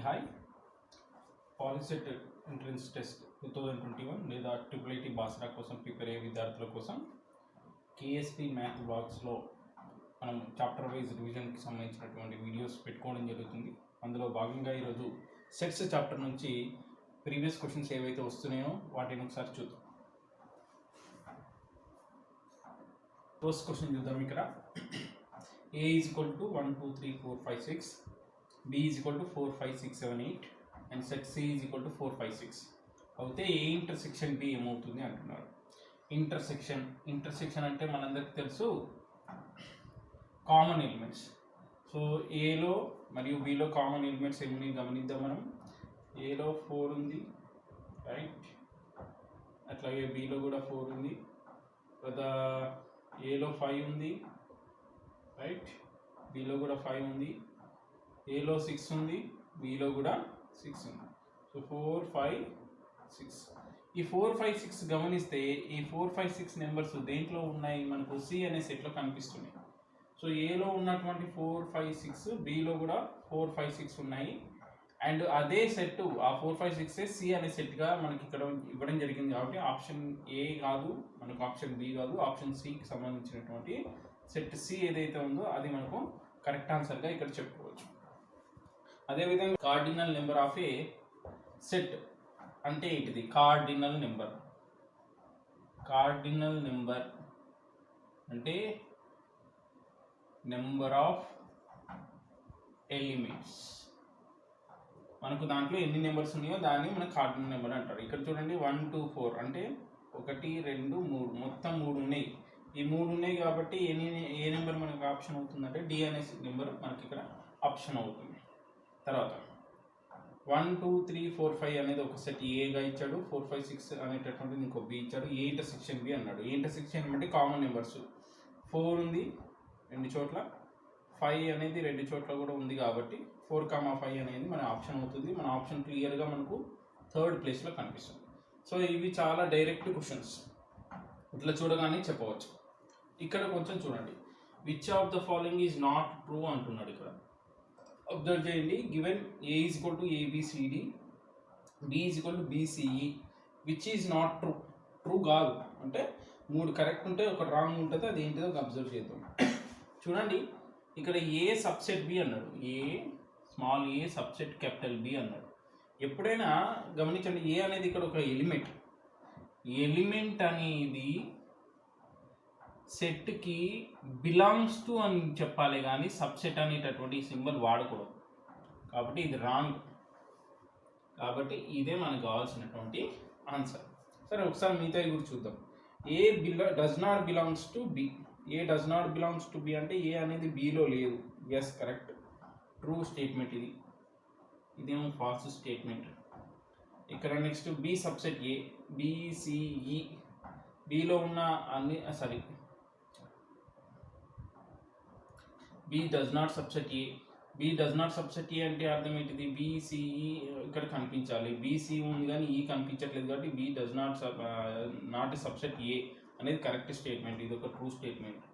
Hi POLYCET entrance test 2021 లేదా triple Basara కోసం prepare అయ్యే విద్యార్థుల కోసం కేఎస్పి మ్యాథ్ బ్లాగ్స్లో మనం చాప్టర్ వైజ్ రివిజన్కి సంబంధించినటువంటి వీడియోస్ పెట్టుకోవడం జరుగుతుంది. అందులో భాగంగా ఈరోజు సెట్స్ చాప్టర్ నుంచి ప్రీవియస్ క్వశ్చన్స్ ఏవైతే వస్తున్నాయో వాటిని ఒకసారి చూద్దాం. ఫస్ట్ క్వశ్చన్ చూద్దాం. ఇక్కడ a is equal to 1 2 3 4 5 6, b is equal to 4 5 6 7 8 and set c is equal to 4 5 6 అయితే ఏ ఇంటర్సెక్షన్ b ఏమవుతుంది అంటున్నారు. ఇంటర్సెక్షన్ అంటే మనందరికీ తెలుసు కామన్ ఎలిమెంట్స్. సో ఏలో మరియు బిలో కామన్ ఎలిమెంట్స్ ఏమని గమనిద్దాం. మనం ఏలో 4 ఉంది, రైట్, అట్లాగే బిలో కూడా 4 ఉంది, లేదా ఏలో 5 ఉంది, రైట్, బిలో కూడా 5 ఉంది, ఏలో 6 ఉంది, బిలో కూడా 6 ఉంది. సో 4 5 6. ఈ 4 5 6 గమనిస్తే ఈ 4 5 6 నెంబర్స్ దేంట్లో ఉన్నాయి, మనకు సి అనే సెట్లో కనిపిస్తున్నాయి. సో ఏలో ఉన్నటువంటి 4 5 6 బిలో కూడా 4 5 6 ఉన్నాయి. అండ్ అదే సెట్ ఆ 4 5 6 సి అనే సెట్గా మనకి ఇక్కడ ఇవ్వడం జరిగింది. కాబట్టి ఆప్షన్ ఏ కాదు, మనకు ఆప్షన్ బి కాదు, ఆప్షన్ సికి సంబంధించినటువంటి సెట్ సి ఏదైతే ఉందో అది మనకు కరెక్ట్ ఆన్సర్గా ఇక్కడ చెప్పుకోవచ్చు. అదేవిధంగా cardinal number of A set అంటే ఏంటిది? కార్డినల్ నెంబర్ అంటే నెంబర్ ఆఫ్ ఎలిమెంట్స్. మనకు దాంట్లో ఎన్ని నెంబర్స్ ఉన్నాయో దాన్ని మనకు కార్డినల్ నెంబర్ అంటారు. ఇక్కడ చూడండి 1 2 4 అంటే 1 2 3 మొత్తం 3 ఉన్నాయి. ఈ 3 ఉన్నాయి కాబట్టి ఏ నెంబర్ మనకు ఆప్షన్ అవుతుందంటే డి అనే నెంబర్ మనకి ఇక్కడ ఆప్షన్ అవుతుంది. తర్వాత 1 2 3 4 5 అనేది ఒక సెట్ ఏగా ఇచ్చాడు, 4 5 6 అనేటటువంటిది ఇంకో బి ఇచ్చాడు, ఏ ఇంటర్సెక్షన్ బి అన్నాడు. ఏ ఇంటర్సెక్షన్ అంటే కామన్ నెంబర్స్ 4 ఉంది 2 చోట్ల, 5 అనేది 2 చోట్ల కూడా ఉంది కాబట్టి 4, 5 అనేది మన ఆప్షన్ అవుతుంది. మన ఆప్షన్ క్లియర్గా మనకు థర్డ్ ప్లేస్లో కనిపిస్తుంది. సో ఇవి చాలా డైరెక్ట్ క్వశ్చన్స్, ఇట్లా చూడగానే చెప్పవచ్చు. ఇక్కడ కొంచెం చూడండి, which of the following is not true అంటున్నాడు. ఇక్కడ అబ్జర్వ్ చేయండి. Given A is equal to A B C D, B is equal to B C E, which is not true. True కాదు అంటే 3 కరెక్ట్ ఉంటే ఒక రాంగ్ ఉంటుంది, అది ఏంటిదో అబ్జర్వ్ చేద్దాం. చూడండి, ఇక్కడ ఏ సబ్సెట్ బి అన్నాడు, A small A subset capital B అన్నాడు. ఎప్పుడైనా గమనించండి, ఏ అనేది ఇక్కడ ఒక ఎలిమెంట్ అనేది సెట్కి బిలాంగ్స్ టు అని చెప్పాలి కానీ సబ్సెట్ అనేటటువంటి సింబల్ వాడకూడదు. కాబట్టి ఇది రాంగ్. కాబట్టి ఇదే మనకు కావాల్సినటువంటి ఆన్సర్. సరే, ఒకసారి మిగతా కూడా చూద్దాం. A does not belongs to B. A does not belongs to B అంటే ఏ అనేది బిలో లేదు. ఎస్, కరెక్ట్, ట్రూ స్టేట్మెంట్ ఇది. ఇదేమో ఫాల్స్ స్టేట్మెంట్. ఇక్కడ నెక్స్ట్ బి సబ్సెట్ ఏ, బిసిఈ, బిలో ఉన్న అన్ని B does not subset A. B does not subset A అంటే అర్థం ఏంటిది? బిసిఈ ఇక్కడ కనిపించాలి, బిసి ఉంది కానీ ఈ కనిపించట్లేదు కాబట్టి B does not subset A అనేది కరెక్ట్ స్టేట్మెంట్, ఇది ఒక true statement.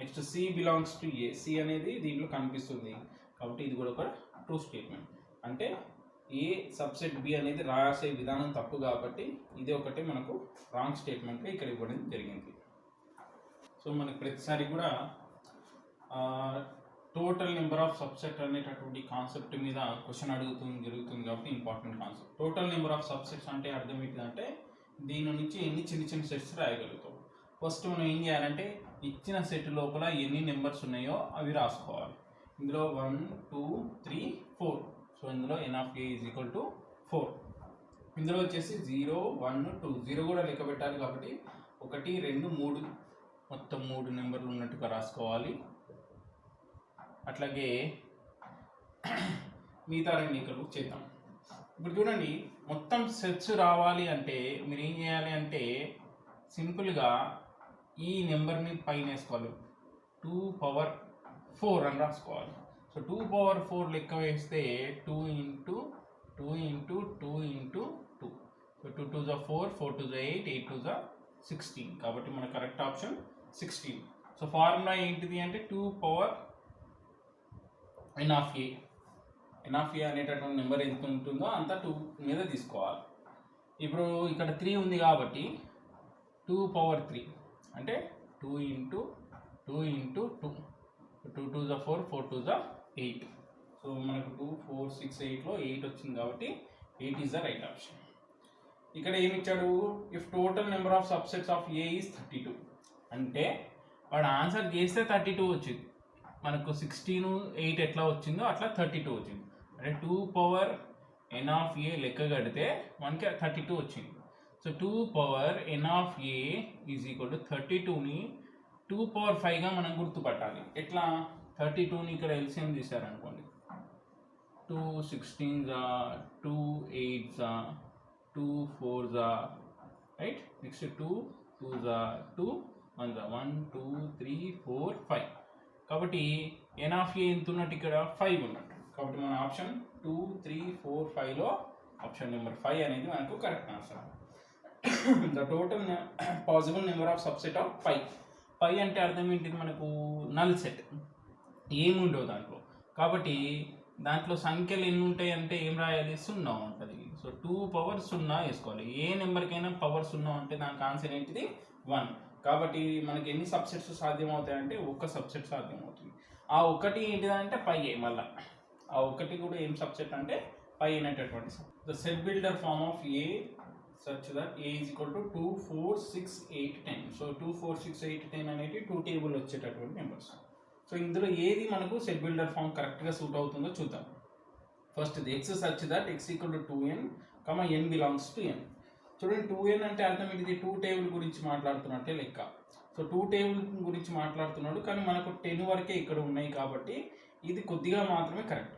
Next C belongs to A, C అనేది దీంట్లో కనిపిస్తుంది కాబట్టి ఇది కూడా ఒక ట్రూ స్టేట్మెంట్. అంటే ఏ సబ్సెట్ బి అనేది రాసే విధానం తప్పు కాబట్టి ఇది ఒకటి మనకు రాంగ్ స్టేట్మెంట్గా ఇక్కడ ఇవ్వడం జరిగింది. సో మనకు ప్రతిసారి కూడా టోటల్ నెంబర్ ఆఫ్ సబ్సెట్ అనేటటువంటి కాన్సెప్ట్ మీద క్వశ్చన్ జరుగుతుంది కాబట్టి important concept. Total number of subsets అంటే అర్థం ఏంటిదంటే దీని నుంచి ఎన్ని చిన్న చిన్న సెట్స్ రాయగలుగుతాం. ఫస్ట్ మనం ఏం చేయాలంటే ఇచ్చిన సెట్ లోపల ఎన్ని నెంబర్స్ ఉన్నాయో అవి రాసుకోవాలి. ఇందులో 1 2 3 4. సో ఇందులో n of a is equal to 4. ఇందులో వచ్చేసి 0 1 2, 0 కూడా లెక్క పెట్టాలి కాబట్టి 1 2 3 మొత్తం 3 నెంబర్లు ఉన్నట్టుగా రాసుకోవాలి. అట్లాగే మిగతా 2 ఇక్కడ చేద్దాం. ఇప్పుడు చూడండి, మొత్తం సెట్స్ రావాలి అంటే మీరు ఏం చేయాలి అంటే సింపుల్గా ఈ నెంబర్ని పైన వేసుకోవాలి, 2 power 4 అని రాసుకోవాలి. సో 2 power 4 లెక్క వేస్తే 2 into 2 into 2 into 2. So 2 2s are 4, 4 2s are 8, 8 2s are 16. కాబట్టి మన కరెక్ట్ ఆప్షన్ 16. సో ఫార్ములా ఏంటిది అంటే 2 power n of a NA అనేటటువంటి నెంబర్ ఎంత ఉంటుందో అంత 2 మీద తీసుకోవాలి. ఇప్పుడు ఇక్కడ 3 ఉంది కాబట్టి 2 power 3 అంటే 2 into 2 into 2 2 2 is 4 4 2 is 8. So మనకు 2 4 6 8లో 8 వచ్చింది కాబట్టి 8 is the right option. ఇక్కడ ఏమి ఇచ్చాడు, if total number of subsets of A is 32 అంటే వాడు ఆన్సర్ చేస్తే 32 వచ్చింది, మనకు 16 8 ఎట్లా వచ్చిందో అట్లా 32 వచ్చింది. అంటే 2 power n of A లెక్క కడితే మనకి 32 వచ్చింది. So 2 power n of A is equal to 32ని 2 power 5గా మనం గుర్తుపట్టాలి. ఎట్లా 32ని ఇక్కడ LCM తీశారనుకోండి, 2 16s 2 8s 2 4s right. Next 2 2s 2 1s 1 2 3 4 5. కాబట్టి n of A ఎంత ఉన్నట్టు ఇక్కడ 5 ఉన్నట్టు. కాబట్టి మన ఆప్షన్ 2 3 4 5లో ఆప్షన్ నెంబర్ 5 అనేది మనకు correct answer. The total possible number of subset of 5 అంటే అర్థం ఏంటిది, మనకు నల్ సెట్ ఏముండవు దాంట్లో. కాబట్టి దాంట్లో సంఖ్యలు ఎన్ని ఉంటాయి అంటే ఏం రాయాలి, 0 ఉంటుంది. సో 2 power 0 వేసుకోవాలి. ఏ నెంబర్కైనా పవర్ 0 అంటే దానికి ఆన్సర్ ఏంటిది 1. కాబట్టి మనకి ఎన్ని సబ్సెట్స్ సాధ్యమవుతాయంటే ఒక సబ్సెట్ సాధ్యమవుతుంది. ఆ ఒకటి ఏంటిదంటే పై. మళ్ళీ ఆ ఒకటి కూడా ఏం సబ్సెట్ అంటే పై అనేటటువంటి. The set builder form of A such that A is equal to 2 4 6 8 10. So 2 4 6 8 10 అనేది 2 టేబుల్ వచ్చేటటువంటి నెంబర్స్. సో ఇందులో ఏది మనకు సెట్ బిల్డర్ ఫామ్ కరెక్ట్గా సూట్ అవుతుందో చూద్దాం. ఫస్ట్ ఇది x such that x equal to 2n, n belongs to n. చూడండి 2n అంటే అర్థం ఏంటిది, 2 టేబుల్ గురించి మాట్లాడుతున్నట్టే లెక్క. సో 2 టేబుల్ గురించి మాట్లాడుతున్నాడు, కానీ మనకు 10 వరకే ఇక్కడ ఉన్నాయి కాబట్టి ఇది కొద్దిగా మాత్రమే correct.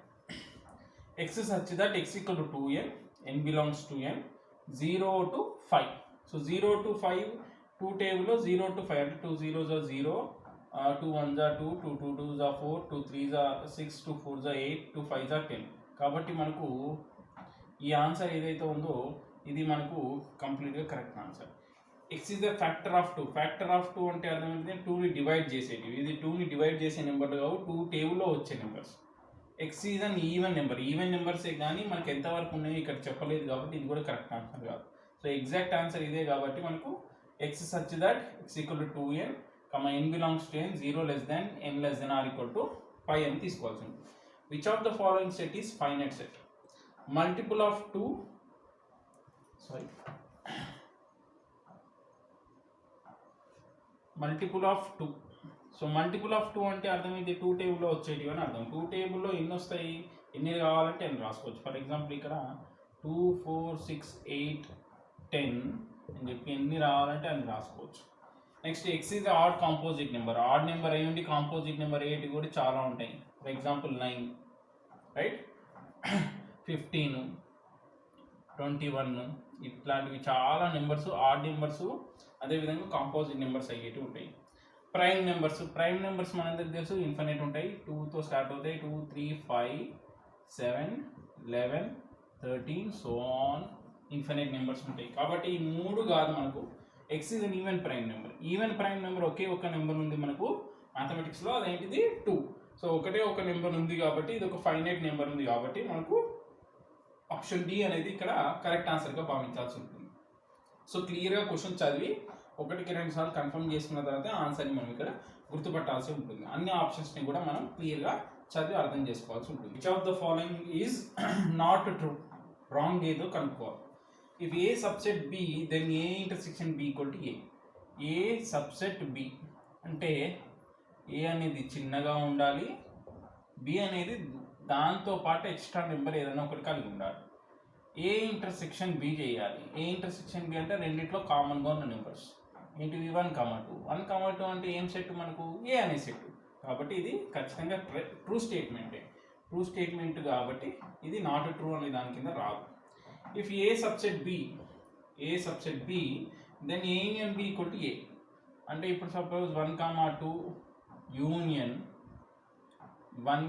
x such that x equal to 2n, n belongs to n, 0 to 5. So 0 to 5 2 టేబుల్లో 0 to 5 అంటే 2 0s 0, 2 1s 2, 2 2 2s 4, 2 3s 6, 2 4s 8, 2 5s 10. కాబట్టి మనకు ఈ ఆన్సర్ ఏదైతే ఉందో ఇది మనకు కంప్లీట్గా correct answer. X is the factor of 2. Factor of 2 అంటే అర్థం ఏంటంటే 2ని డివైడ్ చేసేటివి. ఇది 2ని డివైడ్ చేసే నెంబర్లు కావు, 2 టేబుల్లో వచ్చే numbers. X is an even number. Even నెంబర్సే కానీ మనకు ఎంతవరకు ఉన్నాయో ఇక్కడ చెప్పలేదు కాబట్టి ఇది కూడా కరెక్ట్ ఆన్సర్ కాదు. సో ఎగ్జాక్ట్ ఆన్సర్ ఇదే కాబట్టి మనకు x such that x equal to 2n, n belongs to n, 0 less than n less than or equal to 5 అని తీసుకోవాల్సి ఉంటుంది. Which of the following set is finite set? Multiple of 2 multiple of 2. So multiple of 2 అంటే అర్థం ఏంటి, 2 టేబుల్లో వచ్చేటివి అని అర్థం. 2 టేబుల్లో ఎన్ని వస్తాయి, ఎన్ని కావాలంటే ఎన్ని రాసుకోవచ్చు. ఫర్ ఎగ్జాంపుల్ ఇక్కడ 2 4 6 8 10 అని చెప్పి ఎన్ని రావాలంటే అన్ని రాసుకోవచ్చు. Next X is odd composite number. Odd number అయి ఉండి కాంపోజిట్ నెంబర్ అయ్యేటి కూడా చాలా ఉంటాయి. ఫర్ ఎగ్జాంపుల్ 9 రైట్, 15 21 ఇట్లాంటివి చాలా నెంబర్స్ ఆడ్ నెంబర్స్ అదేవిధంగా కాంపోజిట్ నెంబర్స్ అయ్యేటివి ఉంటాయి. ప్రైమ్ నెంబర్స్ మనందరికి తెలుసు ఇన్ఫినిట్ ఉంటాయి. 2తో స్టార్ట్ అవుతాయి. 2 3 5 7 11 13 సో ఆన్ ఇన్ఫినిట్ నెంబర్స్ ఉంటాయి. కాబట్టి ఈ 3 కాదు మనకు. X is an even prime number. Even prime number ఒకే ఒక నెంబర్ ఉంది మనకు మ్యాథమెటిక్స్లో, అదేంటిది 2. సో ఒకటే ఒక నెంబర్ ఉంది కాబట్టి ఇది ఒక ఫైనైట్ నెంబర్ ఉంది కాబట్టి మనకు ఆప్షన్ డి అనేది ఇక్కడ కరెక్ట్ ఆన్సర్గా భావించాల్సి ఉంటుంది. సో క్లియర్గా క్వశ్చన్ చదివి 1కి 2 సార్లు కన్ఫర్మ్ చేసుకున్న తర్వాత ఆన్సర్ని మనం ఇక్కడ గుర్తుపట్టాల్సి ఉంటుంది. అన్ని ఆప్షన్స్ని కూడా మనం క్లియర్గా చదివి అర్థం చేసుకోవాల్సి ఉంటుంది. Which of the following is not true? Wrong ఏదో కనుక్కోవాలి. If A subset B then A intersection B equal to A. A subset B అంటే ఏ అనేది చిన్నగా ఉండాలి, బి అనేది దాంతో పాటు ఎక్స్ట్రా నెంబర్ ఏదైనా ఒకటి కలిగి ఉండాలి. ఏ ఇంటర్సెక్షన్ బి చేయాలి. ఏ ఇంటర్సెక్షన్ బి అంటే రెండిట్లో కామన్గా ఉన్న నెంబర్స్ ఏంటివి 1, 2. 1, 2 అంటే ఏం సెట్ మనకు ఏ అనే సెట్. కాబట్టి ఇది ఖచ్చితంగా ట్రూ స్టేట్మెంట్ కాబట్టి ఇది నాట్ ట్రూ అనే దాని కింద రాదు. If A subset B then A union B equal to A. అంటే ఇప్పుడు సపోజ్ 1, 2 యూనియన్ 1,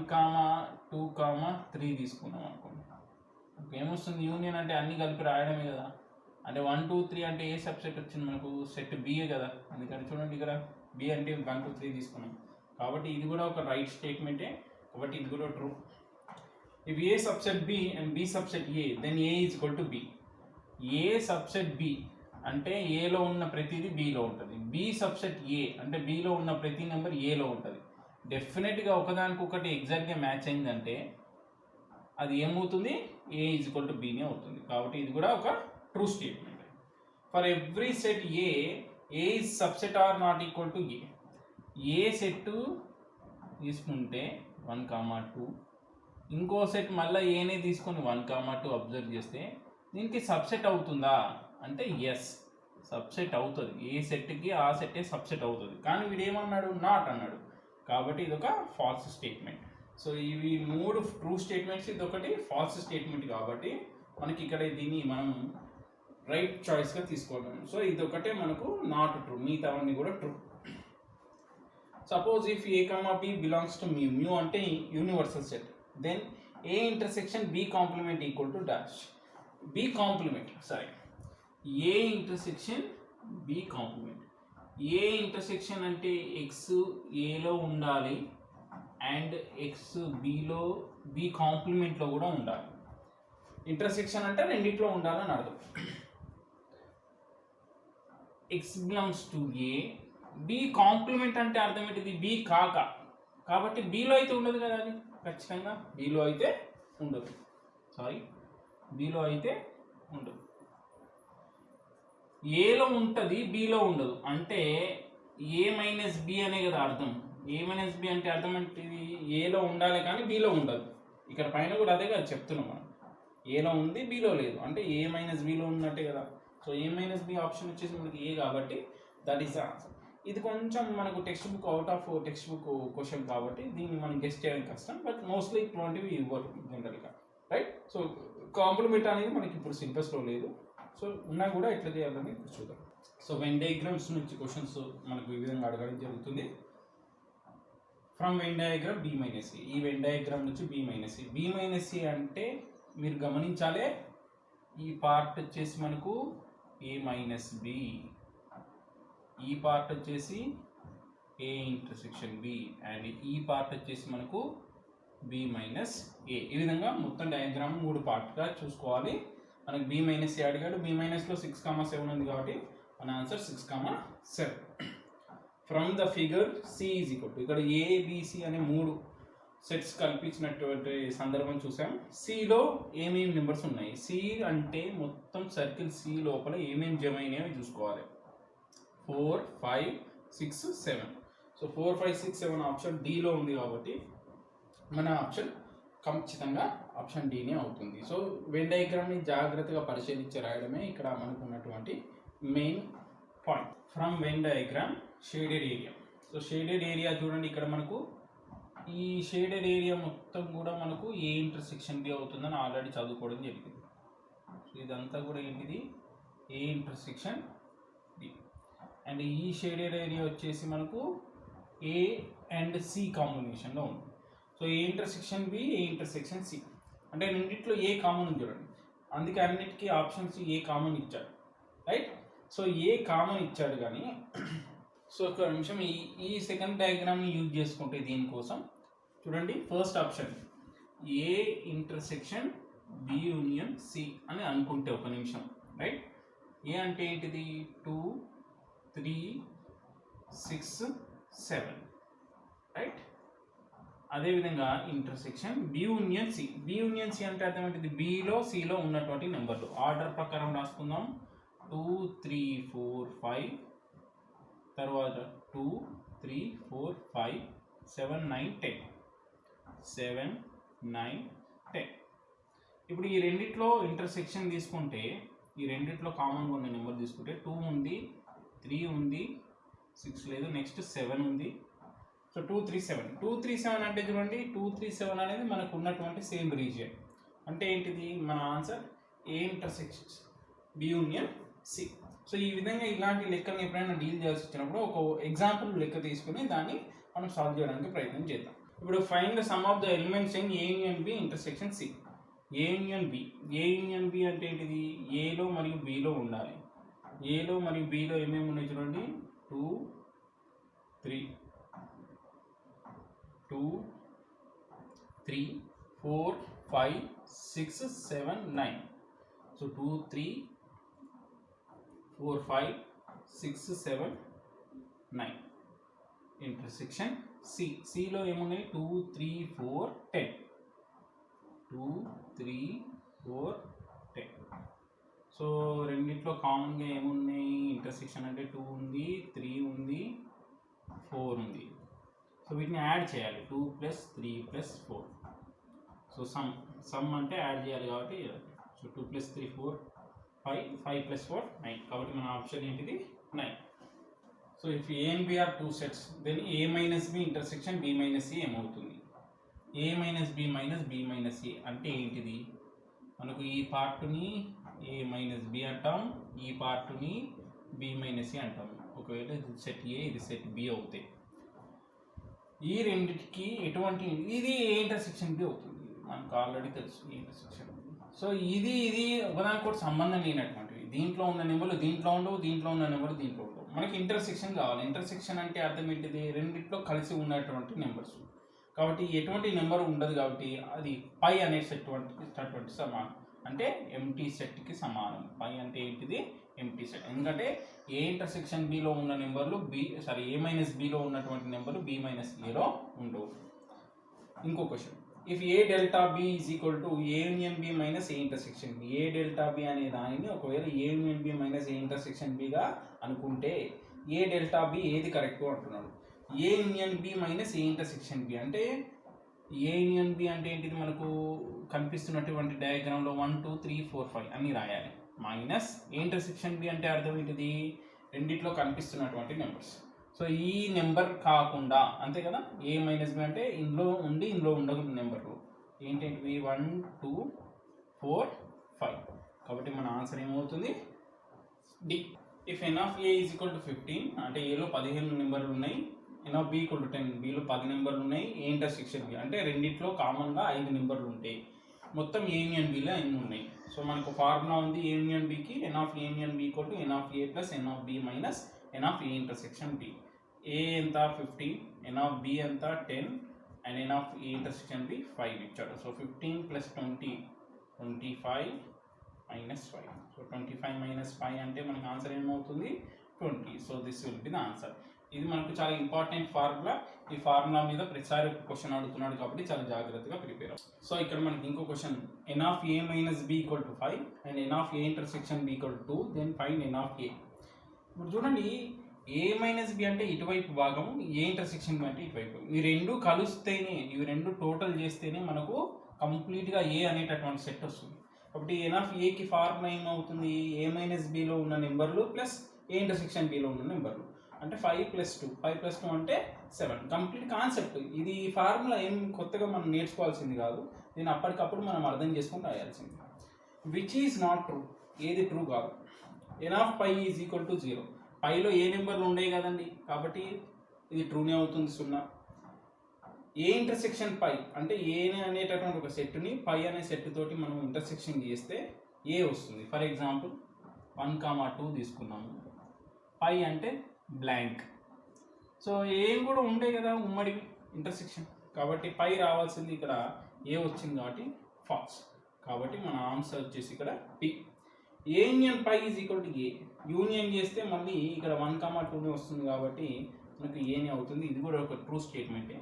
2, 3 తీసుకున్నాం అనుకోండి. ఏమొస్తుంది, యూనియన్ అంటే అన్ని కలిపి రాయడమే కదా. అంటే 1 2 3 అంటే ఏ సబ్సెట్ వచ్చింది మనకు, సెట్ బిఏ కదా. అందుకని చూడండి ఇక్కడ బి అంటే 1 2 3 తీసుకున్నాం కాబట్టి ఇది కూడా ఒక రైట్ స్టేట్మెంటే, కాబట్టి ఇది కూడా true. If A subset B and B subset A then A is equal to B. A subset B అంటే ఏలో ఉన్న ప్రతిదీ బిలో ఉంటుంది. బి సబ్సెట్ ఏ అంటే బిలో ఉన్న ప్రతి నెంబర్ ఏలో ఉంటుంది. డెఫినెట్గా ఒకదానికొకటి ఎగ్జాక్ట్గా మ్యాచ్ అయిందంటే అది ఏమవుతుంది, ఏ ఈజ్ ఈక్వల్ టు బినే అవుతుంది. కాబట్టి ఇది కూడా ఒక true statement. For every set A is subset or not equal to A. A set తీసుకుంటే 1, 2, ఇంకో సెట్ మళ్ళీ ఏనే తీసుకొని 1, 2 అబ్జర్వ్ చేస్తే దీనికి సబ్సెట్ అవుతుందా అంటే ఎస్, సబ్సెట్ అవుతుంది. ఏ సెట్కి ఆ సెట్టే సబ్సెట్ అవుతుంది. కానీ వీడు ఏమన్నాడు, నాట్ అన్నాడు. కాబట్టి ఇది ఒక ఫాల్స్ స్టేట్మెంట్. సో ఇవి 3 ట్రూ స్టేట్మెంట్స్, ఇది ఒకటి ఫాల్స్ స్టేట్మెంట్. కాబట్టి మనకి ఇక్కడ దీన్ని మనం రైట్ చాయిస్గా తీసుకోవడం. సో ఇది ఒకటే మనకు నాట్ ట్రూ, మిగతావన్నీ కూడా true. Suppose if A comma B belongs to mu, mu అంటే universal set, then A intersection B complement equal to dash. B complement sorry A intersection B complement. A intersection అంటే x ఏలో ఉండాలి and x బిలో B కాంప్లిమెంట్లో కూడా ఉండాలి. Intersection అంటే రెండిట్లో ఉండాలని అర్థం. X belongs to A, B complement అంటే అర్థం ఏంటిది, బి కాక. కాబట్టి బిలో అయితే ఉండదు కదా, అది ఖచ్చితంగా బిలో అయితే ఉండదు. బిలో అయితే ఉండదు. ఏలో ఉంటుంది, బిలో ఉండదు. అంటే ఏ మైనస్ బి అనే కదా అర్థం. ఏ మైనస్ బి అంటే అర్థం అంటే ఇది ఏలో ఉండాలి కానీ బిలో ఉండదు. ఇక్కడ పైన కూడా అదే కదా చెప్తున్నాం మనం, ఏలో ఉంది బిలో లేదు అంటే ఏ మైనస్ బిలో ఉన్నట్టే కదా. సో ఏ మైనస్ బి ఆప్షన్ వచ్చేసి మనకి ఏ, కాబట్టి దట్ ఈస్ ద ఆన్సర్. ఇది కొంచెం మనకు text book out of text book question కాబట్టి దీన్ని మనం గెస్ట్ చేయడం కష్టం. బట్ మోస్ట్లీ ఇటువంటివి ఇవ్వరు జనరల్గా, రైట్. సో కాంప్లిమెంట్ అనేది మనకి ఇప్పుడు సిలబస్లో లేదు. సో ఉన్నా కూడా ఎట్లా చేయాలని చూద్దాం. సో వెన్ డయాగ్రామ్స్ నుంచి క్వశ్చన్స్ మనకు ఈ విధంగా అడగడం జరుగుతుంది. From Venn diagram B minus A, ఈ వెన్ డయాగ్రామ్ నుంచి B minus A. B minus A అంటే మీరు గమనించాలి, ఈ పార్ట్ వచ్చేసి మనకు ఏ మైనస్ బి, ఈ పార్ట్ వచ్చేసి ఏ ఇంటర్సెక్షన్ బి, అండ్ ఈ పార్ట్ వచ్చేసి మనకు బి మైనస్ ఏ. ఈ విధంగా మొత్తం డయాగ్రామ్ 3 పార్ట్గా చూసుకోవాలి. మనకు బి మైనస్ ఏ అడిగాడు, బి మైనస్లో 6, 7 ఉంది కాబట్టి మన answer 6, 7. From the figure C is equal to, ఇక్కడ ఏబిసి అనే 3 సెట్స్ కల్పించినటువంటి సందర్భం చూసాం. సిలో ఏమేమి నెంబర్స్ ఉన్నాయి, సి అంటే మొత్తం సర్కిల్ సి లోపల ఏమేమి జమ అయినాయో చూసుకోవాలి. 4, 5, 6, 7. సో 4, 5, 6, 7 ఆప్షన్ డిలో ఉంది కాబట్టి మన ఆప్షన్ ఖచ్చితంగా ఆప్షన్ డినే అవుతుంది. సో వెన్ డయాగ్రామ్ని జాగ్రత్తగా పరిశీలించి రాయడమే ఇక్కడ మనకు ఉన్నటువంటి main point. From Venn diagram shaded area. So shaded area చూడండి, ఇక్కడ మనకు ఈ షేడెడ్ ఏరియా మొత్తం కూడా మనకు ఏ ఇంటర్సెక్షన్ బి అవుతుందని ఆల్రెడీ చదువుకోవడం జరిగింది. సో ఇదంతా కూడా ఏంటిది, ఏ ఇంటర్సెక్షన్ బి. అండ్ ఈ షేడెడ్ ఏరియా వచ్చేసి మనకు ఏ అండ్ సి కాంబినేషన్లో ఉంది. So A intersection B, A intersection C అంటే రెండిట్లో ఏ కామన్ ఉంది చూడండి. అందుకే అన్నిటికీ ఆప్షన్స్ ఏ కామన్ ఇచ్చాడు, రైట్. సో ఏ కామన్ ఇచ్చాడు కానీ, సో ఒక నిమిషం ఈ సెకండ్ డయాగ్రామ్ని యూజ్ చేసుకుంటే దీనికోసం చూడండి, first option A intersection B union C అని అనుకుంటే ఒక నిమిషం, రైట్. ఏ అంటే ఏంటిది 2, 3, 6, 7, రైట్. అదేవిధంగా intersection B union C. B union C అంటే అర్థం ఏంటిది, బిలో సిలో ఉన్నటువంటి నెంబర్లు ఆర్డర్ ప్రకారం రాసుకుందాం. 2, 3, 4, 5, తర్వాత 2, 3, 4, 5, 7, 9, 10. 7, 9, 10. ఇప్పుడు ఈ రెండిట్లో ఇంటర్సెక్షన్ తీసుకుంటే, ఈ రెండిట్లో కామన్గా ఉన్న నెంబర్ తీసుకుంటే 2 ఉంది, 3 ఉంది, 6 లేదు, నెక్స్ట్ 7 ఉంది. సో 2, 3, 7. 2, 3, 7 అంటే చూడండి, 2, 3, 7 అనేది మనకు ఉన్నటువంటి సేమ్ రీజియన్. అంటే ఏంటిది, మన answer A intersection B union C. So ఈ విధంగా ఇలాంటి లెక్కలను ఎప్పుడైనా డీల్ చేయాల్సి వచ్చినప్పుడు ఒక ఎగ్జాంపుల్ లెక్క తీసుకుని దాన్ని మనం సాల్వ్ చేయడానికి ప్రయత్నం చేద్దాం. ఇప్పుడు find the sum of the elements in A union B intersection C. A union B, A union B అంటే ఏంటిది, ఏలో మరియు బిలో ఉండాలి. ఏలో మరియు బిలో ఏమేమి ఉన్నాయి చూడండి, 2, 3, 2, 3, 4, 5 6 7 9. సో 2 3 4 5 6 7 9 ఇంటర్సెక్షన్ సిలో ఏమున్నాయి 2 3 4 10 2 3 4 10. సో రెండిట్లో కామన్గా ఏమున్నాయి ఇంటర్సెక్షన్ అంటే 2 ఉంది 3 ఉంది 4 ఉంది. సో వీటిని యాడ్ చేయాలి 2 + 3 + 4. సో సమ్ అంటే యాడ్ చేయాలి కాబట్టి సో 2 + 3 4 5 5 + 4 9. కాబట్టి మన ఆప్షన్ ఏంటిది 9. So if A and B are 2 sets then A minus B intersection B minus A ఏమవుతుంది? A minus B minus B minus A అంటే ఏంటిది? మనకు ఈ పార్ట్ని ఏ మైనస్ బి అంటాం, ఈ పార్ట్ని బి మైనస్ ఏ అంటాం. ఒకవేళ ఇది సెట్ ఏ ఇది సెట్ బి అవుతాయి. ఈ రెండింటికి ఎటువంటి ఇది ఏ ఇంటర్సెక్షన్ బి అవుతుంది మనకు ఆల్రెడీ తెలుసు ఈ ఇంటర్సెక్షన్. సో ఇది ఒకదానికొకటి సంబంధం లేనటువంటివి. దీంట్లో ఉన్న నెంబర్లు దీంట్లో ఉండవు, దీంట్లో ఉన్న నెంబర్లు దీంట్లో ఉండవు. మనకి ఇంటర్సెక్షన్ కావాలి. ఇంటర్సెక్షన్ అంటే అర్థం ఏంటిది? రెండిట్లో కలిసి ఉన్నటువంటి నెంబర్స్. కాబట్టి ఎటువంటి నెంబర్ ఉండదు కాబట్టి అది పై అనేటటువంటి సమానం అంటే ఎంటీ సెట్కి సమానం. పై అంటే ఏంటిది? Empty set. ఎందుకంటే ఏ ఇంటర్సెక్షన్ బిలో ఉన్న నెంబర్లు ఏ మైనస్ బిలో ఉన్నటువంటి నెంబర్లు బి మైనస్ ఏలో ఉండవు. ఇంకో question, if A delta B is equal to A union B minus A intersection B. A delta B అనే దానిని ఒకవేళ A union B minus A intersection బిగా అనుకుంటే ఏ డెల్టా బి ఏది కరెక్ట్ అంటున్నాడు. A union B minus A intersection B అంటే A union B అంటే ఏంటిది? మనకు కనిపిస్తున్నటువంటి డయాగ్రామ్లో 1 2 3 4 5 అన్నీ రాయాలి. మైనస్ ఏ ఇంటర్సెక్షన్ బి అంటే అర్థం ఏంటిది? రెండిట్లో కనిపిస్తున్నటువంటి నెంబర్స్. సో ఈ నెంబర్ కాకుండా అంతే కదా. ఏ మైనస్ బి అంటే ఇందులో ఉండి ఇందులో ఉండకూడదు నెంబర్లు ఏంటంటే 1 2 4 5. కాబట్టి మన ఆన్సర్ ఏమవుతుంది? D. If n of A is equal to 15 అంటే ఏలో 15 నెంబర్లు ఉన్నాయి, n of B equal to 10 బిలో 10 నెంబర్లు ఉన్నాయి, ఏ ఇంటర్సెక్షన్ బి అంటే రెండిట్లో కామన్గా 5 నెంబర్లు ఉంటాయి. మొత్తం ఏ యూనియన్ బిలో ఎన్ని ఉన్నాయి? సో మనకు ఫార్ములా ఉంది ఏ యూనియన్ బికి n of A union B equal to n of A plus n of B minus n of A intersection B. A ఎంత 15, ఎన్ ఆఫ్ బి ఎంత 10 and n of A intersection B 5 ఇచ్చాడు. So 15 + 20 25 minus 5. So 25 minus 5 అంటే మనకు answer ఏమవుతుంది? 20. So this will be the answer. ఇది మనకు చాలా important formula. ఈ ఫార్ములా మీద ప్రతిసారి క్వశ్చన్ అడుగుతున్నాడు కాబట్టి చాలా జాగ్రత్తగా ప్రిపేర్ అవ్వాలి. సో ఇక్కడ మనకి ఇంకో question, n of A minus B equal to 5 and n of A intersection B equal to 2 then find n of A. ఇప్పుడు చూడండి, ఏ మైనస్ బి అంటే ఇటువైపు భాగం, ఏ ఇంటర్సెక్షన్ బి అంటే ఇటువైపు. ఈ రెండు కలిస్తేనే, ఇవి రెండు టోటల్ చేస్తేనే మనకు కంప్లీట్గా ఏ అనేటటువంటి సెట్ వస్తుంది. కాబట్టి ఎన్ ఆఫ్ ఏకి ఫార్ములా ఏమవుతుంది? ఏ మైనస్ బిలో ఉన్న నెంబర్లు ప్లస్ ఏ ఇంటర్సెక్షన్ బిలో ఉన్న నెంబర్లు అంటే 5 + 2. 5 + 2 అంటే 7. కంప్లీట్ కాన్సెప్ట్ ఇది. ఫార్ములా ఏం కొత్తగా మనం నేర్చుకోవాల్సింది కాదు, దీన్ని అప్పటికప్పుడు మనం అర్థం చేసుకుని రాయాల్సింది. విచ్ ఈజ్ నాట్ ట్రూ, ఏది ట్రూ కాదు. N of pi is equal to 0. పైలో ఏ నెంబర్లు ఉండేవి కదండి, కాబట్టి ఇది ట్రూనే అవుతుంది 0. ఏ ఇంటర్సెక్షన్ పై అంటే ఏ అనేటటువంటి ఒక సెట్ని పై అనే సెట్ తోటి మనం ఇంటర్సెక్షన్ చేస్తే ఏ వస్తుంది. ఫర్ ఎగ్జాంపుల్ 1, 2 తీసుకున్నాము. పై అంటే బ్లాంక్. సో ఏం కూడా ఉంటాయి కదా ఉమ్మడి ఇంటర్సెక్షన్, కాబట్టి పై రావాల్సింది ఇక్కడ ఏ వచ్చింది కాబట్టి ఫాల్స్. కాబట్టి మన ఆన్సర్ వచ్చేసి ఇక్కడ P. A union phi is equal to A. Union చేస్తే మళ్ళీ ఇక్కడ 1, 2 వస్తుంది కాబట్టి మనకు ఏనే అవుతుంది. ఇది కూడా ఒక ట్రూ స్టేట్మెంటే.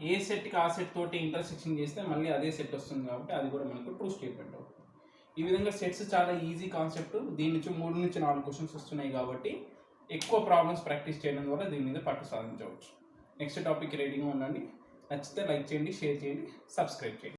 ఏ సెట్కి ఆ సెట్ తోటి ఇంటర్సెక్షన్ చేస్తే మళ్ళీ అదే సెట్ వస్తుంది కాబట్టి అది కూడా మనకు ట్రూ స్టేట్మెంట్ అవుతుంది. ఈ విధంగా సెట్స్ చాలా ఈజీ కాన్సెప్ట్. దీని నుంచి 3 నుంచి 4 క్వశ్చన్స్ వస్తున్నాయి కాబట్టి ఎక్కువ ప్రాబ్లమ్స్ ప్రాక్టీస్ చేయడం ద్వారా దీని మీద పట్టు సాధించవచ్చు. నెక్స్ట్ టాపిక్ రెడీగా ఉండండి. నచ్చితే లైక్ చేయండి, షేర్ చేయండి, సబ్స్క్రైబ్ చేయండి.